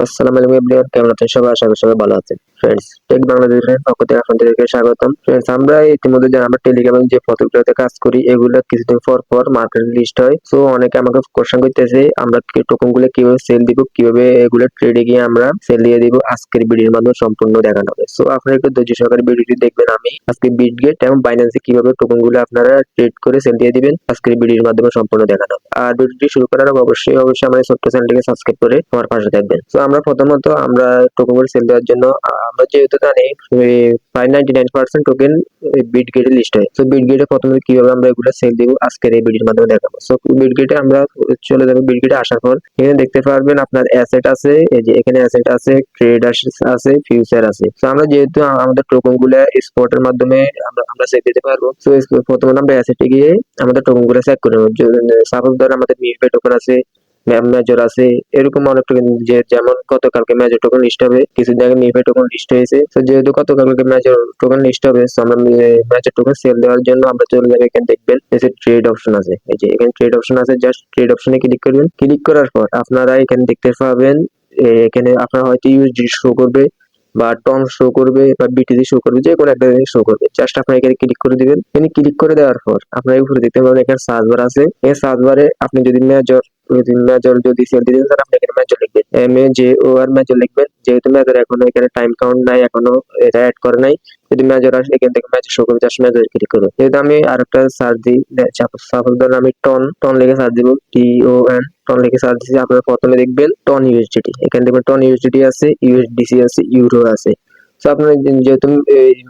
আসসালামু আলাইকুম এভরিওয়ান, কেমন আছেন সবাই? আশা করি সবাই ভালো আছেন। ফ্রেন্ডস, টেক বাংলাদেশের পক্ষ থেকে আপনাদেরকে স্বাগতম। ফ্রেন্ডস, আমরা ইতিমধ্যে জানি আমরা টেলিগ্রামে যে প্রজেক্টগুলোতে কাজ করি এগুলো কিছুদিন পর পর মার্কেট লিস্ট হয়। সো অনেকে আমাকে কোশ্চেন করতেছে আমরা কি টোকেন গুলো কিভাবে সেল দিব, কিভাবে এগুলো ট্রেডে গিয়ে আমরা সেল দিয়ে দিব। আজকের ভিডিওর মাধ্যমে সম্পূর্ণ দেখানো হবে। সো আপনারা একটু ধৈর্য সহকারে ভিডিওটি দেখবেন। আমি আজকে বিটগেট এবং বাইন্যান্সে কিভাবে টোকেন গুলো আপনারা ট্রেড করে সেল দিয়ে দিবেন আজকের ভিডিওর মাধ্যমে সম্পূর্ণ দেখানো হবে। আর ভিডিওটি শুরু করার আগে অবশ্যই আমার ছোট্ট চ্যানেলটিকে সাবস্ক্রাইব করে আমার পাশে থাকবেন। তো আমরা প্রথমত আমরা টোকেন গুলো সেল দেওয়ার জন্য আমরা যেহেতু জানি প্রায় 99% টোকেন বিটগেটে লিস্ট হয়। তো বিটগেটে প্রথমে কিভাবে আমরা এগুলো সেল দিব আজকের এই ভিডিওর মাধ্যমে দেখাবো। সো বিটগেটে আমরা চলে যাবো। বিটগেটে আসার পর এখানে দেখতে পারবেন আপনার অ্যাসেট আছে, এই যে এখানে অ্যাসেট আছে, ট্রেড আছে, ফিউচার আছে। তো আমরা যেহেতু আমাদের টোকেন গুলো স্পটের মাধ্যমে আমরা সেল দিতে পারবো। তো প্রথমে আমরা অ্যাসেটে গিয়ে আমাদের টোকেন গুলো চেক করে নেবো। সাপোজ ধর আমাদের মিরপে টোকেন আছে, মেজর আছে, এরকম অনেক টোকেন, যে যেমন গতকালকে মেজর টোকেন লিস্ট হবে, কিছুদিন আগে মিফাই টোকেন লিস্ট হয়েছে। তো যেহেতু গতকালকে মেজর টোকেন লিস্ট হবে, তো আমরা মেজর টোকেন সেল দেওয়ার জন্য আমরা চলে যাবো। এখানে দেখবেন এই যে ট্রেড অপশন আছে, এই যে এখানে ট্রেড অপশন আছে, জাস্ট ট্রেড অপশনে ক্লিক করবেন। ক্লিক করার পর আপনারা এখানে দেখতে পাবেন এখানে আপনার হয়তো ইউএসডি শো করবে বা টন শো করবে বা বিটিসি শো করবে, যে কোনো একটা জিনিস শো করবে। জাস্ট আপনার এখানে ক্লিক করে দিবেন। এখানে ক্লিক করে দেওয়ার পর আপনার উপরে দেখতে পাবেন এখানে সার্চ বার আছে। এই সার্চ বারে আপনি যদি মেজর যদি সেল দিতে চান আপনি এখানে মেজর লিখবেন, MAJOR মেজর লিখবেন। যেহেতু মেজর এখনো এখানে টাইম কাউন্ট নাই, এখনো এটা অ্যাড করে নাই। যদি মেজর আসে এখান থেকে মেজর শো করবে, জাস্ট মেজর ক্লিক করবেন। যেহেতু আমি আরেকটা সার্চ দিই, সাপোজ ধরুন আমি টন টন লিখে সার্চ দিব, TON টন লিখে সার্চ দিচ্ছি। আপনারা প্রথমে দেখবেন টন ইউএসডিটি, এখানে দেখবেন টন ইউএসডিটি আছে, ইউএসডিসি আছে, ইউরো আছে। তো আপনার যেহেতু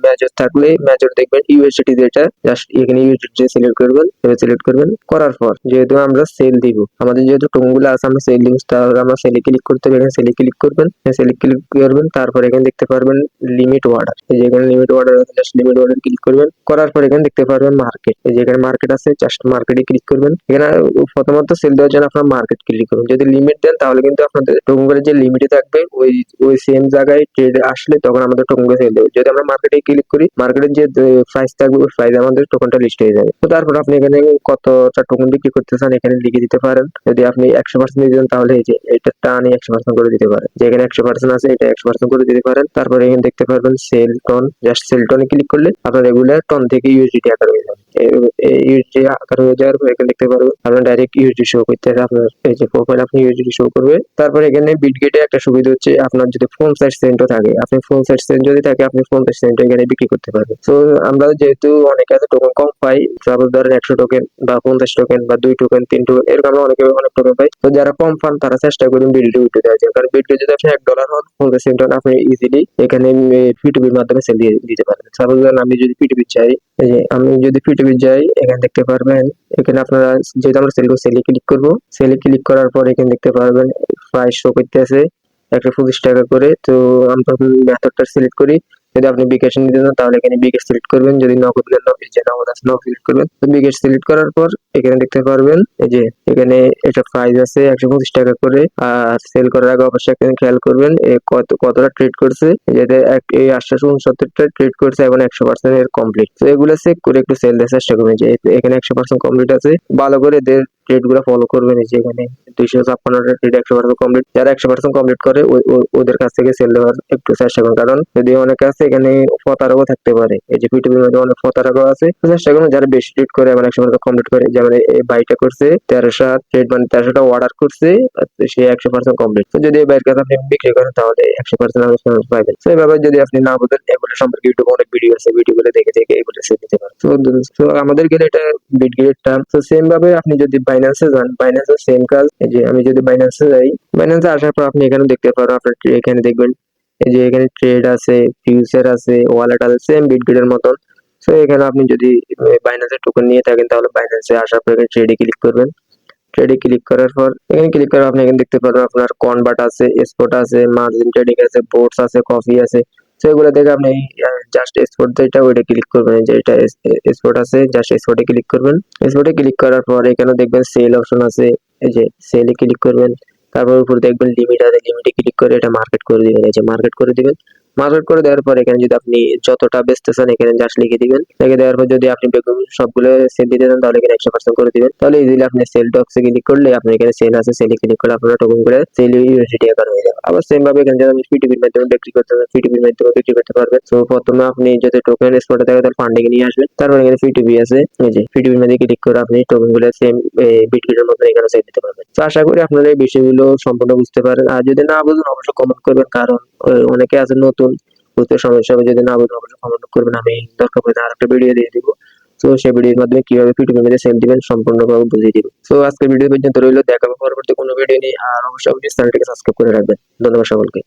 মেজর থাকলে মেজর দেখবেন ইউএসডিটি, যেটা জাস্ট এখানে ইউএসডিটি সিলেক্ট করবেন। সিলেক্ট করবেন করার পর যেহেতু আমরা সেল দিব, আমাদের যেহেতু টোকেন গুলো আছে আমরা সেল দিব, তাহলে আমরা সেলে ক্লিক করতে হবে। এখানে সেলে ক্লিক করবেন, সেলে ক্লিক করবেন। তারপর এখানে দেখতে পারবেন লিমিট অর্ডার, এই যে এখানে লিমিট অর্ডার আছে, জাস্ট লিমিট অর্ডার ক্লিক করবেন। করার পর এখানে দেখতে পারবেন মার্কেট, এই যে এখানে মার্কেট আছে, জাস্ট মার্কেটে ক্লিক করবেন। এখানে প্রথমত সেল দেওয়ার জন্য আপনার মার্কেট ক্লিক করুন। যদি লিমিট দেন তাহলে কিন্তু আপনাদের টোকেন গুলো যে লিমিটে থাকবে ওই ওই সেম জায়গায় ট্রেড আসলে তখন আমাদের টোকেন গুলো সেল দেবে। যদি আমরা মার্কেটে ক্লিক করি, মার্কেটের যে প্রাইস থাকবে ওই প্রাইস আমাদের টোকেনটা লিস্ট হয়ে যাবে। তো তারপর আপনি এখানে কতটা টোকেন বিক্রি করতে চান এখানে লিখে দিতে পারেন। যদি আপনি 100% দিয়ে দেন তাহলে এই যে এটা টানে 100% করে দিতে পারেন, যে এখানে 100% আছে এটা 100% করে দিতে পারেন। তারপরে এখানে দেখতে পারবেন সেল টন, জাস্ট সেল টনে ক্লিক করলে আপনার রেগুলার টন থেকে ইউএসডিটি আকার হয়ে যাবে। ইউএসডি আকার হয়ে যাওয়ার পর এখানে দেখতে পারবেন আপনার ডাইরেক্ট ইউএসডি শো করতে হবে। আপনার এই যে প্রোফাইল আপনি ইউএসডি শো করবে। তারপর এখানে বিটগেটে একটা সুবিধা হচ্ছে আপনার যদি ফোন সাইজ সেন্টও থাকে, আপনি ফোন সাইজ সেন্ট যদি থাকে আপনি ফোন সাইজ সেন্ট এখানে বিক্রি করতে পারবেন। তো আমরা যেহেতু অনেকে আছে টোকেন কম পাই, সাপোজ ধরেন 100 টোকেন বা 50 টোকেন বা 2 টোকেন 3 টোকেন, এরকম আমরা অনেকে অনেক টোকেন পাই। তো যারা কম পান তারা চেষ্টা করুন বিটগেটে উঠে দেওয়ার জন্য, কারণ বিটগেটে যদি আপনি $1 হন 50 সেন্ট হন, আপনি ইজিলি এখানে পিটুপির মাধ্যমে সেল দিয়ে দিতে পারেন। সাপোজ ধরেন আমি যদি পিটুপি চাই, এই যে আমি যদি পিটুপি যাই এখানে দেখতে পারবেন এখানে আপনারা যেহেতু আমরা সেলে ক্লিক করবো, সেলে ক্লিক করার পর এখানে দেখতে পারবেন প্রাইস শো করতে আছে 125 টাকা করে। তো আমরা মেথডটা সিলেক্ট করি। যদি আপনি বিকাশ নিতে চান তাহলে এখানে বিকাশ সিলেক্ট করবেন, যদি নগদ নেন যে নগদ আছে নগদ সিলেক্ট করবেন। তো বিকাশ সিলেক্ট করার পর এখানে দেখতে পারবেন এই যে এখানে এটা প্রাইস আছে 125 টাকা করে। আর সেল করার আগে অবশ্যই এখানে খেয়াল করবেন কতটা ট্রেড করছে, যেটা এই 869টা ট্রেড করছে এবং 100% এর কমপ্লিট। তো এগুলো চেক করে একটু সেল দেওয়ার চেষ্টা করবেন, যে এখানে 100% কমপ্লিট আছে। ভালো করে এদের ট্রেড গুলো ফলো করবেন। এই যে এখানে 256টা ট্রেড 100% কমপ্লিট। যারা 100% কমপ্লিট করে ওদের কাছ থেকে সেল দেওয়ার একটু চেষ্টা করুন, কারণ যদি অনেকে আছে এখানে প্রতারকও থাকতে পারে। এই যে পিটুপির মধ্যে অনেক প্রতারকও আছে। তো চেষ্টা করুন যারা বেশি ট্রেড করে এবং 100% কমপ্লিট করে, যেমন এই বাইটা করছে 1300 ট্রেড, মানে 1300টা অর্ডার করছে, সে 100% কমপ্লিট। তো যদি এই বাইরের কাছে আপনি বিক্রি করেন তাহলে 100% আপনি পাবেন। তো এইভাবে যদি আপনি না বোঝেন এগুলো সম্পর্কে ইউটিউবে অনেক ভিডিও আছে, ভিডিওগুলো দেখে দেখে এগুলো শিখে নিতে পারেন। তো আমাদের গেলে এটা বিটগেটটা। তো সেম ভাবে আপনি যদি বাইন্যান্সে যান, বাইন্যান্সে সেম কাজ। এই যে আমি যদি বাইন্যান্সে যাই, বাইন্যান্সে আসার পর আপনি এখানে দেখতে পারেন আপনার এখানে দেখবেন এই যে এখানে ট্রেড আছে, ফিউচার আছে, ওয়ালেট আছে, সেম বিটগেটের মতন। তো এখানে আপনি যদি বাইন্যান্সে টোকেন নিয়ে থাকেন তাহলে বাইন্যান্সে আসার পর এখানে ট্রেডে ক্লিক করবেন। ট্রেডে ক্লিক করার পর এখানে ক্লিক করে আপনি এখানে দেখতে পারবেন আপনার কনভার্ট আছে, স্পট আছে, মার্জিন ট্রেডিং আছে, বোটস আছে, কফি আছে। তো এগুলো থেকে আপনি জাস্ট স্পট যেটা ওইটা ক্লিক করবেন, যে এটা স্পট আছে জাস্ট স্পটে ক্লিক করবেন। স্পটে ক্লিক করার পর এখানে দেখবেন সেল অপশন আছে, এই যে সেলে ক্লিক করবেন। তারপর উপর দেখবেন লিমিট আছে, লিমিটে ক্লিক করে এটা মার্কেট করে দিবেন, এই যে মার্কেট করে দিবেন। মার্কেট করে দেওয়ার পর এখানে যদি আপনি যতটা বেচতেছেন এখানে জাস্ট লিখে দিবেন। লিখে দেওয়ার পর যদি আপনি বেগম সবগুলো সেল দিতে চান তাহলে এখানে 100% করে দিবেন। তাহলে ইজিলি আপনি সেল টক্সে ক্লিক করলে আপনি এখানে সেল আছে, সেলে ক্লিক করলে আপনারা টোকেন করে সেল ইউএসডিটি অ্যাকাউন্ট হয়ে যাবে। আবার সেম ভাবে এখানে যদি আপনি পিটিপির মাধ্যমে বিক্রি করতে চান পিটিপির মাধ্যমে বিক্রি করতে পারবেন। তো প্রথমে আপনি যদি টোকেন স্পটে থাকে তাহলে ফান্ডিং নিয়ে আসবেন। তারপর এখানে পিটিপি আছে, এই যে পিটিপির মধ্যে ক্লিক করে আপনি টোকেন গুলো সেম বিটকয়েনের মতো এখানে সেল দিতে পারবেন। তো আশা করি আপনারা এই বিষয়গুলো সম্পূর্ণ বুঝতে পারেন। আর যদি না বুঝুন অবশ্যই কমেন্ট করবেন, কারণ অনেকে আছে নতুন, বুঝতে সমস্যা হবে। যদি না বুঝুন অবশ্যই কমেন্ট করবেন, আমি দরকার পড়লে আরেকটা ভিডিও দিয়ে দিব। তো সেই ভিডিওর মাধ্যমে কিভাবে পিটিপির মধ্যে সেল দিবেন সম্পূর্ণভাবে বুঝিয়ে দিব। তো আজকের ভিডিও পর্যন্ত রইলো, দেখা হবে পরবর্তী কোনো ভিডিও নিয়ে। আর অবশ্যই চ্যানেলটিকে সাবস্ক্রাইব করে রাখবেন। ধন্যবাদ সকলকে।